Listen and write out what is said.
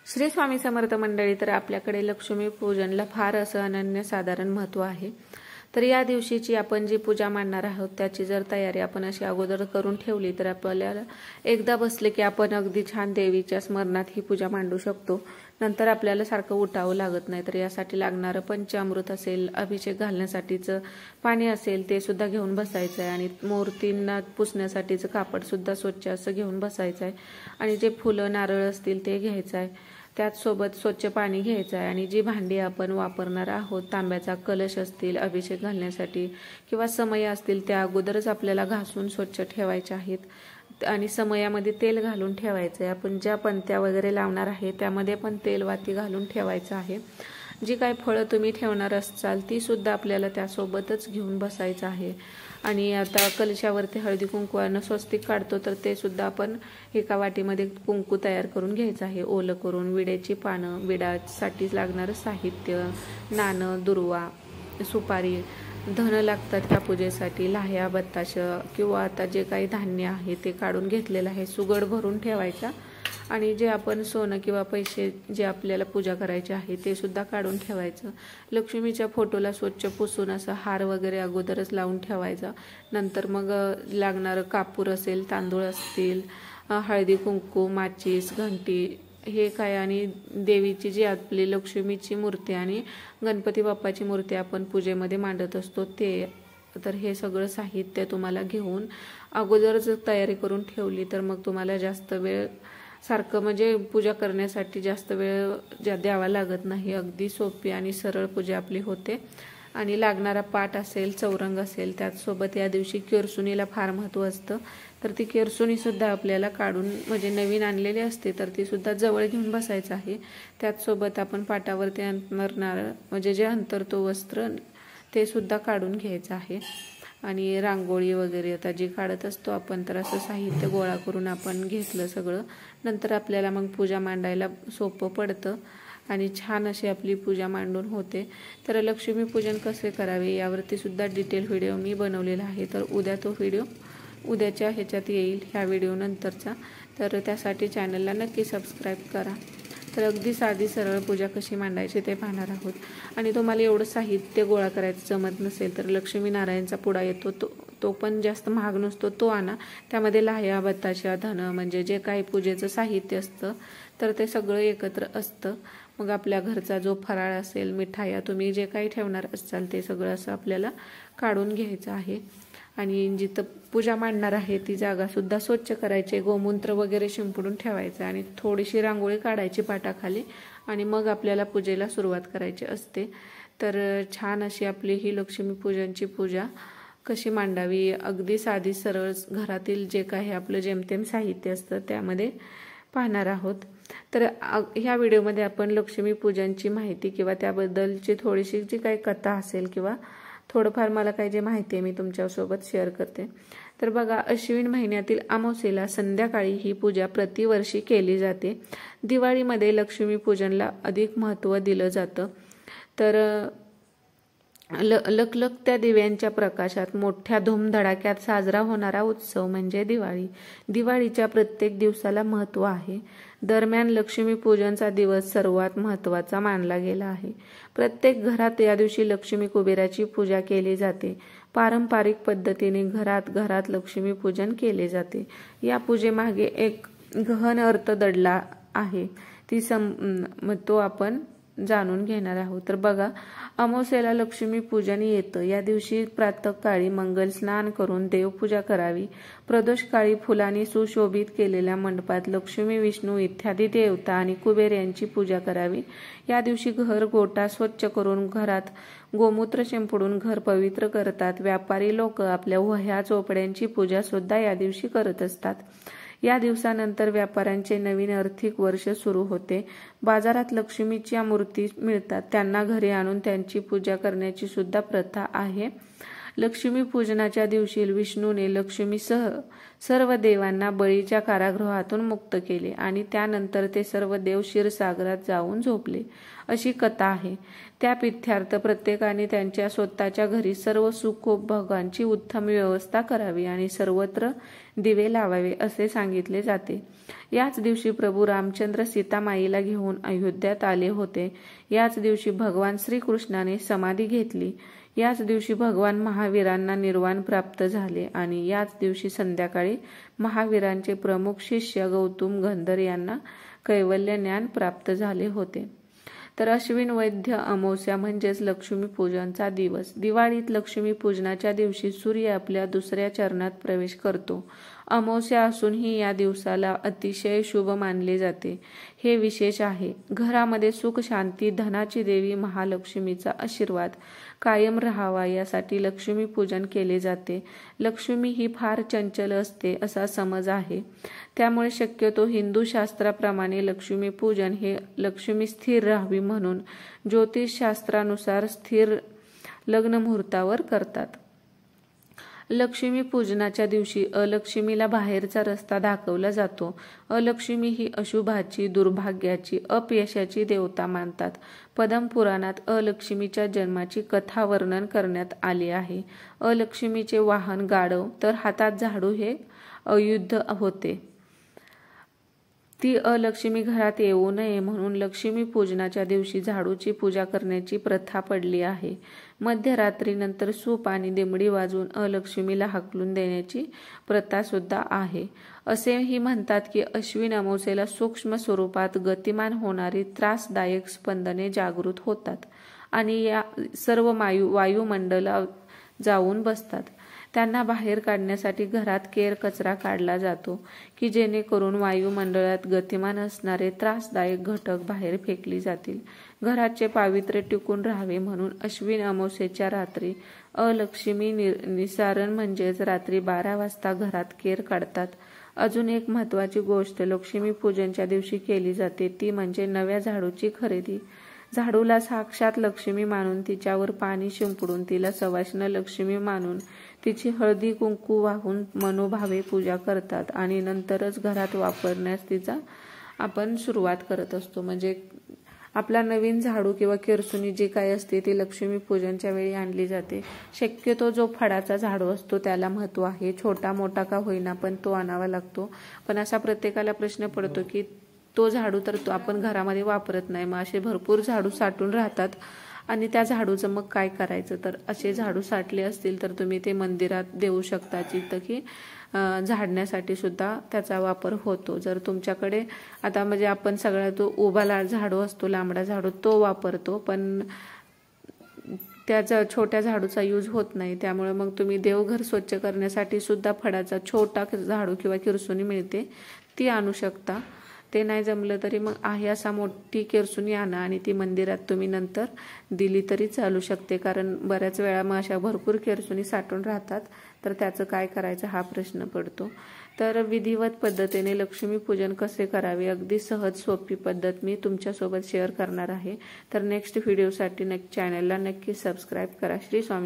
श्री स्वामी समर्थ मंडळी, तर आपल्याकडे लक्ष्मी पूजनला फार असं अनन्यसाधारण महत्त्व आहे। तर या दिवशीची आपण जी पूजा मांडणार आहोत त्याची जर तयारी आपण अशी अगोदर करून ठेवली तर आपल्याला एकदा बसले की आपण अगदी छान देवीच्या स्मरणात ही पूजा मांडू शकतो। नंतर आपल्याला सारखं उठावं लागत नाही। तर यासाठी लागणारं पंचामृत असेल, अभिषेक घालण्यासाठीचं पाणी असेल ते सुद्धा घेऊन बसायचं आहे आणि मूर्तींना पुसण्यासाठीचं कापड सुद्धा स्वच्छ असं घेऊन बसायचं आहे आणि जे फुलं नारळ असतील ते घ्यायचं आहे। त्याच सोबत स्वच्छ पाणी घ्यायचं आहे आणि जी भांडी आपण वापरणार आहोत, तांब्याचा कलश असतील अभिषेक घालण्यासाठी किंवा समया असतील त्या अगोदरच आपल्याला घासून स्वच्छ ठेवायच्या आहेत आणि समयामध्ये तेल घालून ठेवायचं आहे। आपण ज्या पंत्या वगैरे लावणार आहे त्यामध्ये पण तेल वाती घालून ठेवायचं आहे। जी काही फळं तुम्ही ठेवणार असाल ती सुद्धा आपल्याला त्यासोबतच घेऊन बसायचं आहे आणि आता कलशावरती हळदी कुंकवानं स्वस्तिक काढतो तर ते सुद्धा आपण एका वाटीमध्ये कुंकू तयार करून घ्यायचं आहे। ओलं करून विड्याची पानं, विड्यासाठी लागणारं साहित्य, नाणं, दुर्वा, सुपारी, धन लागतात त्या पूजेसाठी, लाह्या, बत्ताश किंवा आता जे काही धान्य आहे ते काढून घेतलेलं आहे, सुगड भरून ठेवायचा आणि जे आपण सोनं किंवा पैसे जे आपल्याला पूजा करायचे आहे ते सुद्धा काढून ठेवायचं। लक्ष्मीच्या फोटोला स्वच्छ पुसून असं हार वगैरे अगोदरच लावून ठेवायचा। नंतर मग लागणारं कापूर असेल, तांदूळ असतील, हळदी कुंकू, माचीस, घंटी हे काय आणि देवीची जी आपली लक्ष्मीची मूर्ती आणि गणपती बाप्पाची मूर्ती आपण पूजेमध्ये मांडत असतो ते, तर हे सगळं साहित्य तुम्हाला घेऊन अगोदरच तयारी करून ठेवली तर मग तुम्हाला जास्त वेळ सारखं म्हणजे पूजा करण्यासाठी जास्त वेळ द्यावा लागत नाही। अगदी सोपी आणि सरळ पूजा आपली होते आणि लागणारा पाट असेल, चौरंग असेल, त्याचसोबत या दिवशी केरसुणीला फार महत्त्व असतं। तर ती केरसुणी सुद्धा आपल्याला काढून म्हणजे नवीन आणलेली असते तर ती सुद्धा जवळ घेऊन बसायचं आहे। त्याचसोबत आपण पाटावरती अंतरणार म्हणजे जे अंतरतो वस्त्र ते सुद्धा काढून घ्यायचं आहे आणि रांगोळी वगैरे आता जी काढत असतो आपण तर असं साहित्य गोळा करून आपण घेतलं सगळं, नंतर आपल्याला मग पूजा मांडायला सोपं पडतं आणि छान अशी आपली पूजा मांडून होते। तर लक्ष्मी पूजन कसे करावे यावरती सुद्धा डिटेल व्हिडिओ मी बनवलेला आहे, तर उद्या तो व्हिडिओ उद्याच्या ह्याच्यात येईल, ह्या व्हिडिओ नंतरचा। तर त्यासाठी चॅनलला नक्की सबस्क्राईब करा। तर अगदी साधी सरळ पूजा कशी मांडायची ते पाहणार आहोत आणि तुम्हाला एवढं साहित्य गोळा करायचं जमत नसेल तर लक्ष्मी नारायणचा पुडा येतो तो पण जास्त महाग नसतो, तो आणा। त्यामध्ये लाह्या, बत्ताशा, धन म्हणजे जे काही पूजेचं साहित्य असतं तर ते सगळं एकत्र असतं। मग आपल्या घरचा जो फराळ असेल, मिठाया तुम्ही जे काही ठेवणार असाल ते सगळं असं आपल्याला काढून घ्यायचं आहे आणि जिथं पूजा मांडणार आहे ती जागा सुद्धा स्वच्छ करायची, गोमूत्र वगैरे शिंपडून ठेवायचं आणि थोडीशी रांगोळी काढायची पाटाखाली आणि मग आपल्याला पूजेला सुरुवात करायची असते। तर छान अशी आपली ही लक्ष्मी पूजनची पूजा कशी मांडावी अगदी साधी सरळ घरातील जे काही आपलं जेमतेम साहित्य असतं त्यामध्ये पाहणार आहोत। तर ह्या व्हिडिओमध्ये आपण लक्ष्मी पूजनची माहिती किंवा त्याबद्दलची थोडीशी जी काही कथा असेल किंवा थोडंफार मला काही जे माहिती आहे मी तुमच्यासोबत शेअर करते। तर बघा, अश्विन महिन्यातील अमावस्येला संध्याकाळी ही पूजा प्रतिवर्षी केली जाते। दिवाळीमध्ये लक्ष्मी पूजनला अधिक महत्त्व दिलं जातं। तर लखलखत्या दिव्यांच्या प्रकाशात मोठ्या धूमधडाक्यात साजरा होणारा उत्सव म्हणजे दिवाळी। दिवाळीच्या प्रत्येक दिवसाला महत्त्व आहे। दरम्यान लक्ष्मी पूजनचा दिवस सर्वात महत्त्वाचा मानला गेला आहे। प्रत्येक घरात या दिवशी लक्ष्मी कुबेराची पूजा केली जाते। पारंपरिक पद्धतीने घरात घरात लक्ष्मी पूजन केले जाते। या पूजेमागे एक गहन अर्थ दडला आहे, तो आपण जाणून घेणार आहोत। तर बघा, अमावस्येला लक्ष्मी पूजन येतं। या दिवशी प्रातःकाळी मंगल स्नान करून देवपूजा करावी। प्रदोषकाळी फुलांनी सुशोभित केलेल्या मंडपात लक्ष्मी, विष्णू इत्यादी देवता आणि कुबेर यांची पूजा करावी। या दिवशी घर गोठा स्वच्छ करून घरात गोमूत्र शिंपडून घर पवित्र करतात। व्यापारी लोक आपल्या वह्या चोपड्यांची पूजा सुद्धा या दिवशी करत असतात। या दिवसानंतर व्यापाऱ्यांचे नवीन आर्थिक वर्ष सुरू होते। बाजारात लक्ष्मीच्या मूर्ती मिळतात, त्यांना घरी आणून त्यांची पूजा करण्याची सुद्धा प्रथा आहे। लक्ष्मीपूजनाच्या दिवशी विष्णूने लक्ष्मीसह सर्व देवांना बळीच्या कारागृहातून मुक्त केले आणि त्यानंतर ते सर्व देव क्षीरसागरात जाऊन झोपले, अशी कथा आहे. त्या प्रित्यर्थ प्रत्येकाने त्यांच्या स्वतःच्या घरी सर्व सुखोपभोगांची उत्तम व्यवस्था करावी आणि सर्वत्र दिवे लावावे असे सांगितले जाते. याच दिवशी प्रभू रामचंद्र सीतामाईला घेऊन अयोध्यात आले होते. याच दिवशी भगवान श्रीकृष्णाने समाधी घेतली. याच दिवशी भगवान महावीरांना निर्वाण प्राप्त झाले आणि याच दिवशी संध्याकाळी महावीरांचे प्रमुख शिष्य गौतम गंधर यांना कैवल्य ज्ञान प्राप्त झाले होते. तर अश्विन वैद्य अमावस्या म्हणजेच लक्ष्मीपूजनचा दिवस. दिवाळीत लक्ष्मीपूजनाच्या दिवशी सूर्य आपल्या दुसऱ्या चरणात प्रवेश करतो. अमावस्या असूनही या दिवसाला अतिशय शुभ मानले जाते. हे विशेष आहे. घरामध्ये सुख शांती, धनाची देवी महालक्ष्मीचा आशीर्वाद कायम राहावा यासाठी लक्ष्मीपूजन केले जाते. लक्ष्मी ही फार चंचल असते असा समज आहे. त्यामुळे शक्यतो हिंदू शास्त्राप्रमाणे लक्ष्मीपूजन हे लक्ष्मी स्थिर राहावी म्हणून ज्योतिषशास्त्रानुसार स्थिर लग्न मुहूर्तावर करतात. लक्ष्मी पूजनाच्या दिवशी अलक्ष्मीला बाहेरचा रस्ता दाखवला जातो. अलक्ष्मी ही अशुभाची, दुर्भाग्याची, अपयशाची देवता मानतात. पद्मपुराणात अलक्ष्मीच्या जन्माची कथा वर्णन करण्यात आली आहे. अलक्ष्मीचे वाहन गाढव तर हातात झाडू हे आयुध होते. ती अलक्ष्मी घरात येऊ नये म्हणून लक्ष्मी पूजनाच्या दिवशी झाडूची पूजा करण्याची प्रथा पडली आहे. मध्यरात्रीनंतर सूप आणि दिमडी वाजवून अलक्ष्मीला हाकलून देण्याची प्रथा सुद्धा आहे. असेही म्हणतात की अश्विन अमावस्येला सूक्ष्म स्वरूपात गतिमान होणारी त्रासदायक स्पंदने जागृत होतात आणि या सर्व वायुमंडलात जाऊन बसतात. त्यांना बाहेर काढण्यासाठी घरात केर कचरा काढला जातो की जेणेकरून वायुमंडळात गतिमान असणारे त्रासदायक घटक बाहेर फेकली जातील. घराचे पावित्र्य टिकून राहावे म्हणून अश्विन अमावस्येच्या रात्री अलक्ष्मी निसारण म्हणजेच रात्री 12 वाजता घरात केर काढतात. अजून एक महत्वाची गोष्ट लक्ष्मी पूजनच्या दिवशी केली जाते ती म्हणजे नव्या झाडूची खरेदी. झाडूला साक्षात लक्ष्मी मानून तिच्यावर पाणी शिंपडून तिला सवाष्ण लक्ष्मी मानून तिची हळदी कुंकू वाहून मनोभावे पूजा करतात आणि नंतरच घरात वापरण्यास तिचा आपण सुरुवात करत असतो. म्हणजे आपला नवीन झाडू किंवा किरसुनी जी काही असते ती लक्ष्मी पूजनच्या वेळी आणली जाते. शक्यतो जो फळाचा झाडू असतो त्याला महत्व आहे. छोटा मोठा का होईना पण तो आणावा लागतो. पण असा प्रत्येकाला प्रश्न पडतो की तो झाडू तर तो आपण घरामध्ये वापरत नाही. मग असे भरपूर झाडू साठून राहतात आणि त्या झाडूचं मग काय करायचं. तर असे झाडू साठले असतील तर तुम्ही ते मंदिरात देऊ शकता जिथं की झाडण्यासाठी सुद्धा त्याचा वापर होतो. जर तुमच्याकडे आता म्हणजे आपण सगळा तो उभा झाडू असतो लांबडा झाडू तो वापरतो पण त्याचा छोट्या झाडूचा यूज होत नाही. त्यामुळे मग तुम्ही देवघर स्वच्छ करण्यासाठी सुद्धा फळाचा छोटा झाडू किंवा किरसुनी मिळते ती आणू शकता. ते नाही जमलं तरी मग आहे असा मोठी किरसुनी आणा आणि ती मंदिरात तुम्ही नंतर दिली तरी चालू शकते. कारण बऱ्याच वेळा मग अशा भरपूर किरसुनी साठून राहतात तर त्याचं काय करायचं हा प्रश्न पडतो. तर विधिवत पद्धतीने लक्ष्मी पूजन कसे करावे अगदी सहज सोपी पद्धत मी तुमच्यासोबत शेअर करणार आहे. तर नेक्स्ट व्हिडिओसाठी चॅनलला नक्की सबस्क्राईब करा. श्री स्वामी.